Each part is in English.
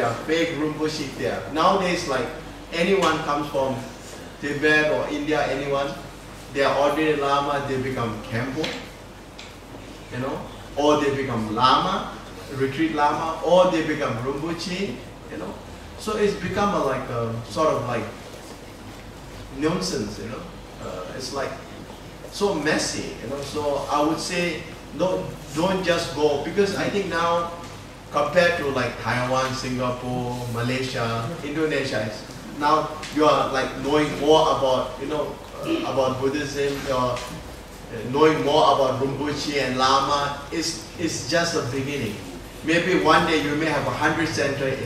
are fake Rinpoche there. Nowadays, like anyone comes from Tibet or India, anyone, they are ordinary Lama, they become Khenpo, you know, or they become Lama, retreat Lama, or they become Rinpoche, you know. So it's become a, like a sort of like nonsense, you know. It's like so messy, you know. So I would say don't just go, because I think now compared to like Taiwan, Singapore, Malaysia, Indonesia, now you are like knowing more about, you know, about Buddhism, knowing more about Rinpoche and Lama is just a beginning. Maybe one day you may have 100 centers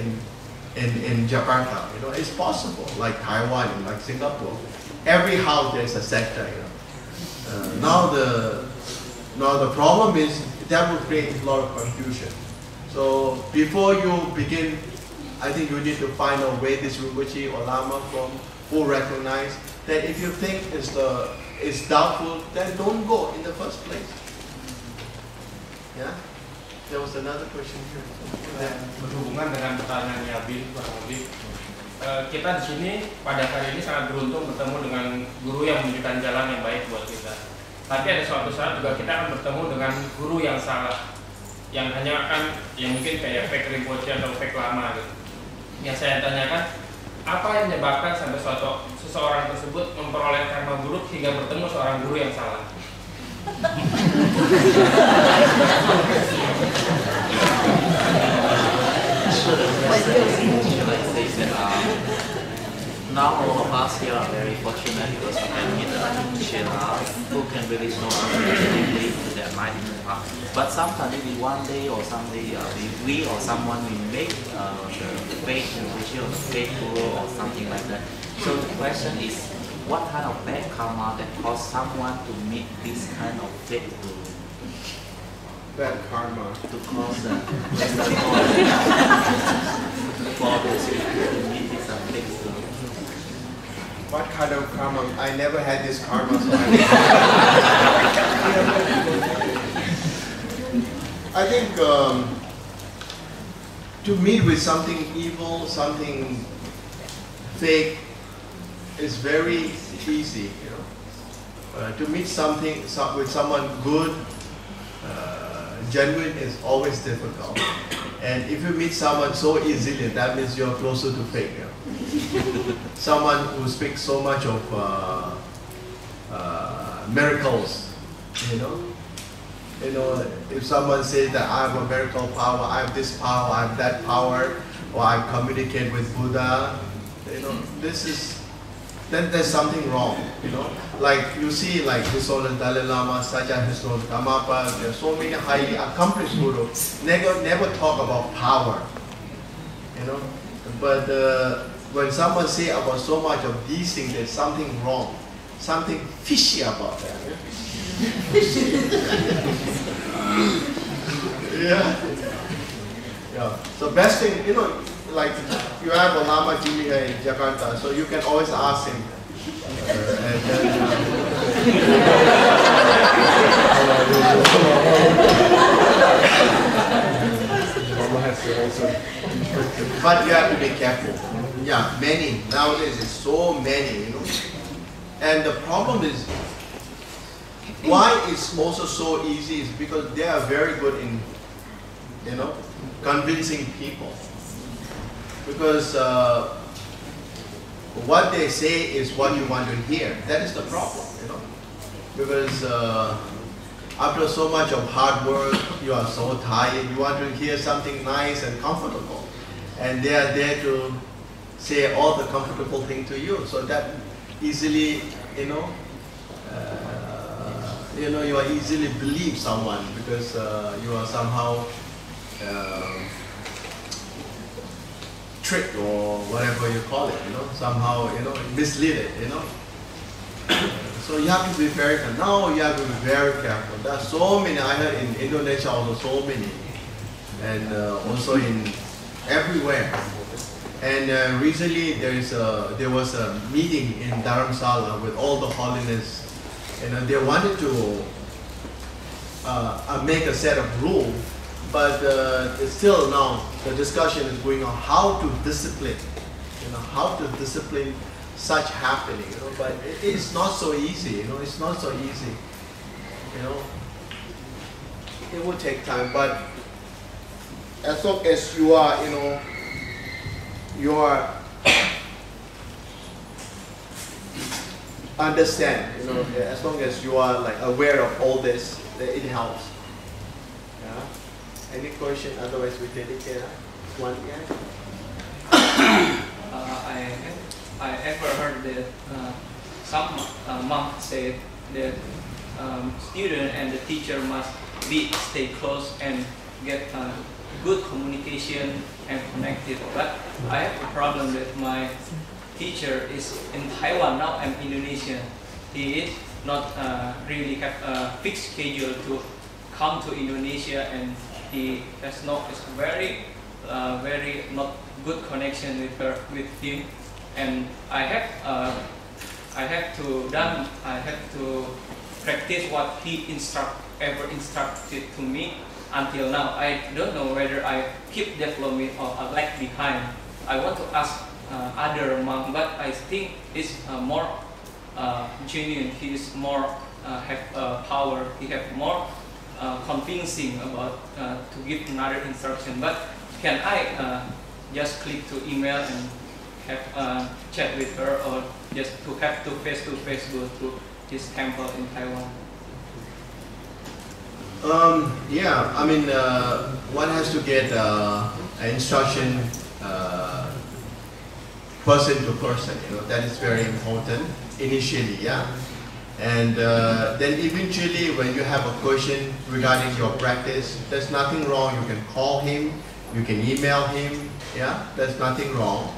in Jakarta. You know, it's possible. Like Taiwan, like Singapore, every house there's a center. You know, now the problem is that will create a lot of confusion. So before you begin, I think you need to find out where this Rinpoche or Lama from, who recognize that if you think it's doubtful, then don't go in the first place. Yeah. There was another question here. Berhubungan dengan pertanyaannya Bill, kurang lebih kita di sini pada hari ini sangat beruntung bertemu dengan guru yang menunjukkan jalan yang baik buat kita. Tapi ada suatu saat juga kita akan bertemu dengan guru yang salah, yang hanya akan, yang mungkin kayak fake Rinpoche atau fake Lama gitu. Yang saya tanyakan, apa yang menyebabkan sampai seseorang tersebut memperoleh karma buruk hingga bertemu seorang guru yang salah? Now all of us here are very fortunate because we can meet Shela who can really show us deeply to their mind in the past. But sometimes maybe one day or someday we or someone will make the fake Rinpoche or the fake guru or something like that. So the question is, what kind of bad karma that cause someone to meet this kind of fake guru? Bad karma. To cause that's the for those people to meet this fake guru. What kind of karma? I never had this karma, so I think to meet with something evil, something fake, is very easy. You know, to meet with someone good, genuine, is always difficult. And if you meet someone so easily, that means you're closer to fake. You know? Someone who speaks so much of miracles, you know, if someone says that I have a miracle power, I have this power, I have that power, or I communicate with Buddha, you know, then there's something wrong, you know. Like you see, like His Holiness Dalai Lama, Sajjan His Holiness Karmapa, there are so many highly accomplished gurus, never talk about power, you know. But when someone say about so much of these things, there's something wrong, something fishy about that. Fishy. Yeah. Yeah. So best thing, you know, like you have a Lama Jimmy here in Jakarta, so you can always ask him. And then, but you have to be careful. Yeah, many. Nowadays it's so many, you know. And the problem is, why it's also so easy is because they are very good in, you know, convincing people. Because what they say is what you want to hear. That is the problem, you know. Because after so much of hard work, you are so tired, you want to hear something nice and comfortable. And they are there to say all the comfortable thing to you. So that easily, you are easily believe someone because you are somehow tricked or whatever you call it, you know, somehow, you know, misleaded, you know. So you have to be very careful. Now you have to be very careful. There are so many. I heard in Indonesia also so many, and also in everywhere. And recently there was a meeting in Dharamsala with all the holiness, and they wanted to make a set of rules but it's still now the discussion is going on how to discipline, how to discipline such happening, but it's not so easy, it's not so easy, it will take time, but as long as you are, you are understand, as long as you are like aware of all this, it helps. Yeah. Any question? Otherwise, we take it. One guy. I ever heard that some monk said that student and the teacher must stay close and get good communication and connected. But I have a problem that my teacher is in Taiwan now. I'm Indonesian. He is not really have a fixed schedule to come to Indonesia, and he has very not good connection with him. And I have to practice what he ever instructed to me. Until now, I don't know whether I keep development or I lag behind. I want to ask other monk, but I think it's more genuine. He is more have power. He have more convincing about to give another instruction. But can I just click to email and have chat with her, or just to have to face go to his temple in Taiwan? Yeah, I mean, one has to get instruction person to person, that is very important initially, yeah. And then eventually when you have a question regarding your practice, there's nothing wrong, you can call him, you can email him, yeah, there's nothing wrong.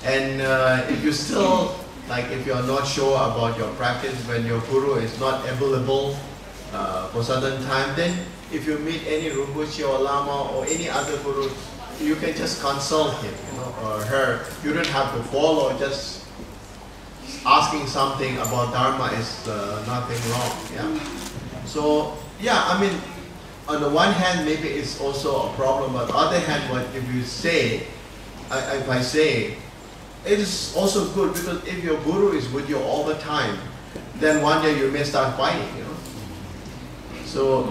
And if you still, like if you're not sure about your practice, when your guru is not available for certain time, then if you meet any Rinpoche or Lama or any other guru, you can just consult him, or her. You don't have to follow, just asking something about Dharma is nothing wrong, yeah. So, yeah, I mean, on the one hand, maybe it's also a problem, but on the other hand, what if you say, if I say, it is also good, because if your guru is with you all the time, then one day you may start fighting, So,